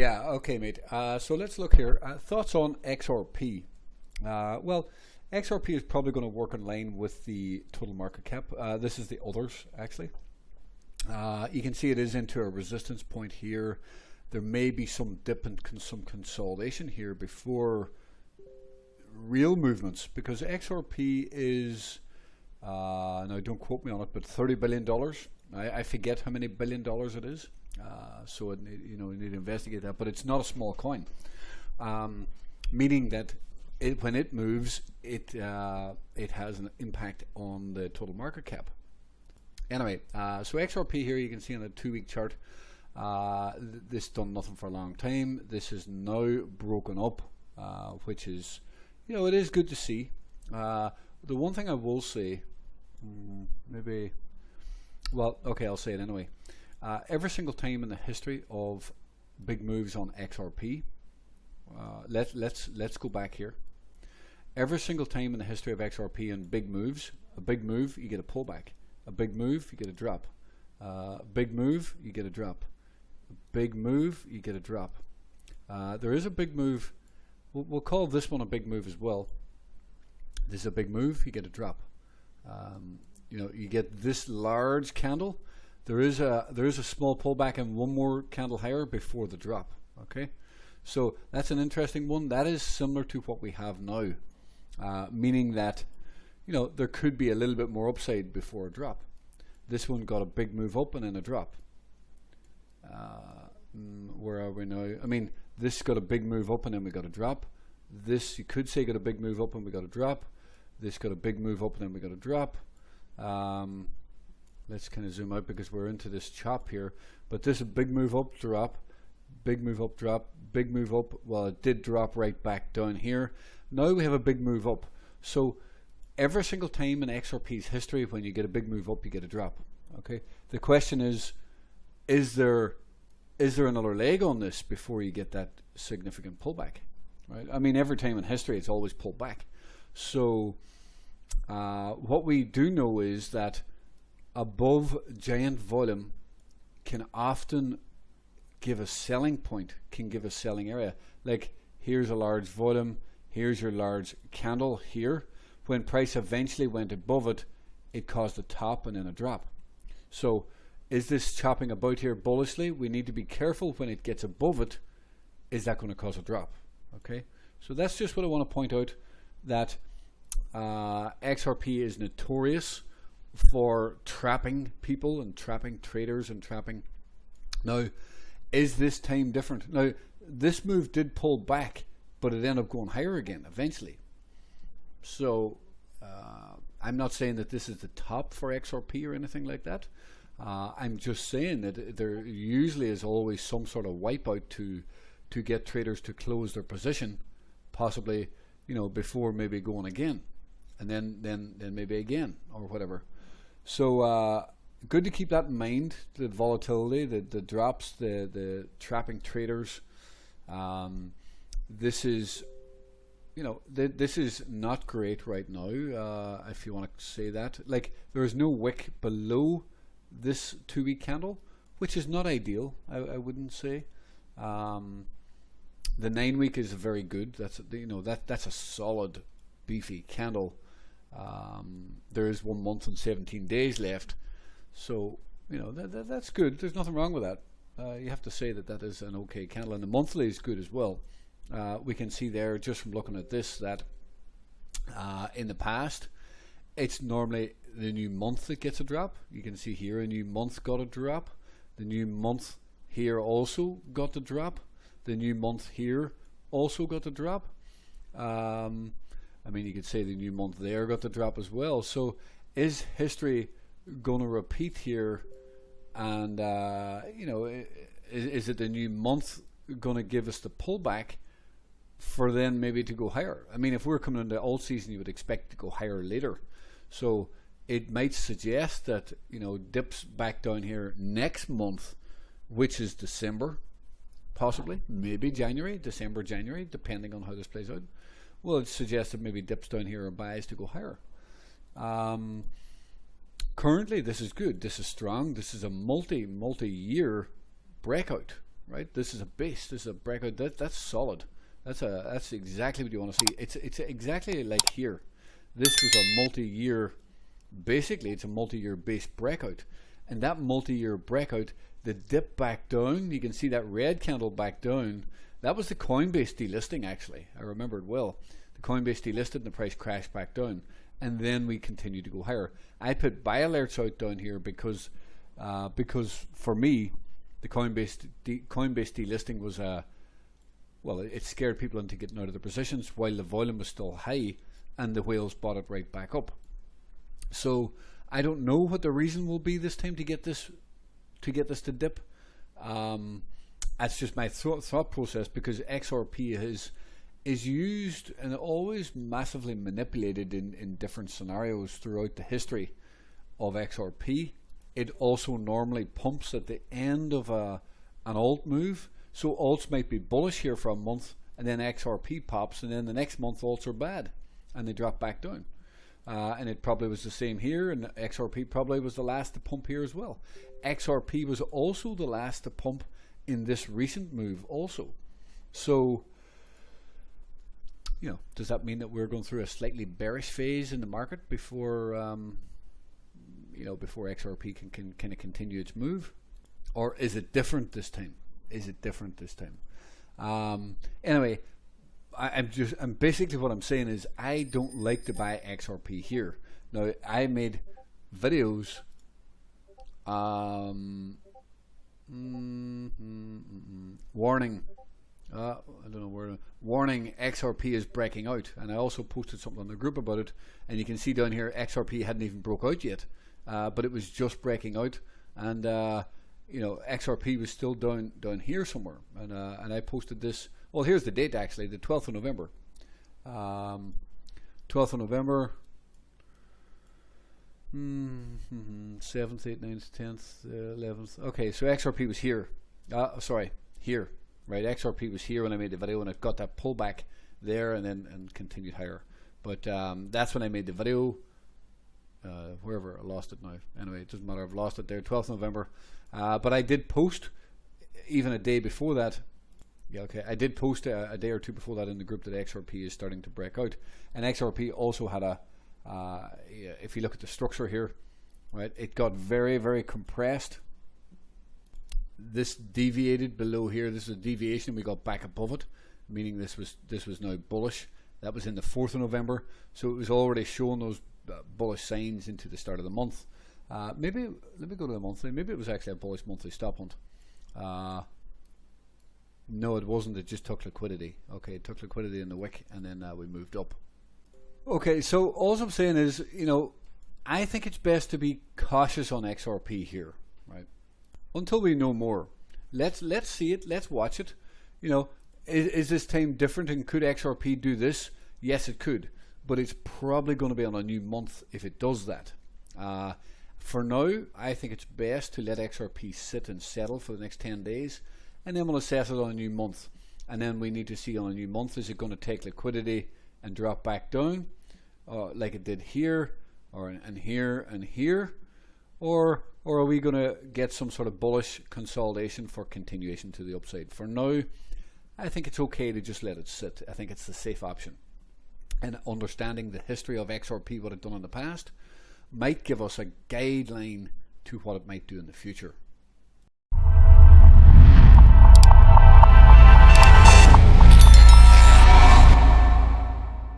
Yeah, okay, mate. So let's look here. Thoughts on XRP? Well, XRP is probably going to work in line with the total market cap. This is the others, actually. You can see it is into a resistance point here. There may be some dip and some consolidation here before real movements, because XRP is, now don't quote me on it, but $30 billion. I forget how many $billion it is. So it, you need to investigate that, but it's not a small coin, meaning that when it moves, it has an impact on the total market cap. Anyway, so XRP here, you can see on the 2-week chart, this done nothing for a long time. This is now broken up, which is, it is good to see. The one thing I will say, maybe, well, okay, I'll say it anyway. Every single time in the history of big moves on XRP, let's go back here. Every single time in the history of XRP and big moves, a big move, you get a pullback. A big move, you get a drop. Big move, you get a drop. Big move, you get a drop. There is a big move. We'll call this one a big move as well. This is a big move, you get a drop. You get this large candle. There is a small pullback and one more candle higher before the drop. Okay, so that's an interesting one. That is similar to what we have now, meaning that there could be a little bit more upside before a drop. This one got a big move up and then a drop. Where are we now? I mean, this got a big move up and then we got a drop. This, you could say, got a big move up and we got a drop. This got a big move up and then we got a drop. Let's kind of zoom out because we're into this chop here. But this is a big move up, drop, big move up, drop, big move up. Well, it did drop right back down here. Now we have a big move up. So every single time in XRP's history, when you get a big move up, you get a drop. Okay. The question is there another leg on this before you get that significant pullback? Right. I mean, every time in history, it's always pulled back. So what we do know is that above giant volume can often give a selling point, can give a selling area. Like here's a large volume, here's your large candle here. When price eventually went above it, it caused a top and then a drop. So is this chopping about here bullishly? We need to be careful when it gets above it. Is that going to cause a drop? Okay, so that's just what I want to point out, that XRP is notorious for trapping people and trapping traders and trapping. Now, is this time different? Now, this move did pull back, but it ended up going higher again eventually. So I'm not saying that this is the top for XRP or anything like that. I'm just saying that there usually is always some sort of wipeout to get traders to close their position, possibly before maybe going again, and then maybe again or whatever. So good to keep that in mind, the volatility, the drops, the trapping traders. This is this is not great right now, if you want to say that. Like, there is no wick below this 2-week candle, which is not ideal, I wouldn't say. The 9-week is very good. That's that's a solid beefy candle. There is 1 month and 17 days left, so that's good. There's nothing wrong with that. You have to say that is an okay candle, and the monthly is good as well. We can see there, just from looking at this, that in the past it's normally the new month that gets a drop. You can see here a new month got a drop. The new month here also got the drop. The new month here also got the drop. I mean, you could say the new month there got the drop as well. So is history going to repeat here? And is it the new month going to give us the pullback for then maybe to go higher? I mean, if we're coming into alt season, you would expect to go higher later. So it might suggest that dips back down here next month, which is December, possibly, maybe January, December, January, depending on how this plays out. Well, it suggests that maybe dips down here or buys to go higher. Currently, this is good. This is strong. This is a multi-year breakout, right? This is a base. This is a breakout. That's solid. That's exactly what you want to see. It's exactly like here. This was a multi-year. Basically, it's a multi-year base breakout, and that multi-year breakout, the dip back down. You can see that red candle back down. That was the Coinbase delisting. Actually, I remember it well. The Coinbase delisted, and the price crashed back down, and then we continued to go higher. I put buy alerts out down here because for me, the Coinbase delisting was well, it scared people into getting out of their positions while the volume was still high, and the whales bought it right back up. So I don't know what the reason will be this time to get this to dip. That's just my thought process, because XRP is used and always massively manipulated in different scenarios throughout the history of XRP. It also normally pumps at the end of an alt move. So alts might be bullish here for a month, and then XRP pops, and then the next month alts are bad and they drop back down. And it probably was the same here, and XRP probably was the last to pump here as well. XRP was also the last to pump in this recent move also. So, does that mean that we're going through a slightly bearish phase in the market before before XRP can kind of continue its move? Or is it different this time? Anyway, I'm basically, what I'm saying is I don't like to buy XRP here. Now, I made videos warning I don't know where, warning XRP is breaking out, and I also posted something on the group about it, and you can see down here XRP hadn't even broke out yet, but it was just breaking out, and XRP was still down here somewhere, and I posted this. Well, here's the date, actually, the 12th of November. 12th of November, 7th, 8th, 9th, 10th, 11th. Okay, so XRP was here. Sorry, here. Right, XRP was here when I made the video, and it got that pullback there and continued higher. But that's when I made the video. Wherever, I lost it now. Anyway, it doesn't matter, I've lost it there, 12th November. But I did post even a day before that. Yeah, okay, I did post a day or two before that in the group that XRP is starting to break out. And XRP also had if you look at the structure here, right, it got very, very compressed. This deviated below here. This is a deviation. We got back above it, meaning this was now bullish. That was in the 4th of November, so it was already showing those bullish signs into the start of the month. Maybe let me go to the monthly. Maybe it was actually a bullish monthly stop hunt. No, it wasn't. It just took liquidity. Okay, it took liquidity in the wick, and then we moved up. Okay, so all I'm saying is, I think it's best to be cautious on XRP here, right? Until we know more. Let's see it. Let's watch it. Is this time different, and could XRP do this? Yes, it could, but it's probably going to be on a new month if it does that. For now, I think it's best to let XRP sit and settle for the next 10 days, and then we'll assess it on a new month. And then we need to see on a new month, is it going to take liquidity and drop back down, like it did here, and here, and here, or are we going to get some sort of bullish consolidation for continuation to the upside? For now, I think it's okay to just let it sit. I think it's the safe option. And understanding the history of XRP, what it's done in the past, might give us a guideline to what it might do in the future.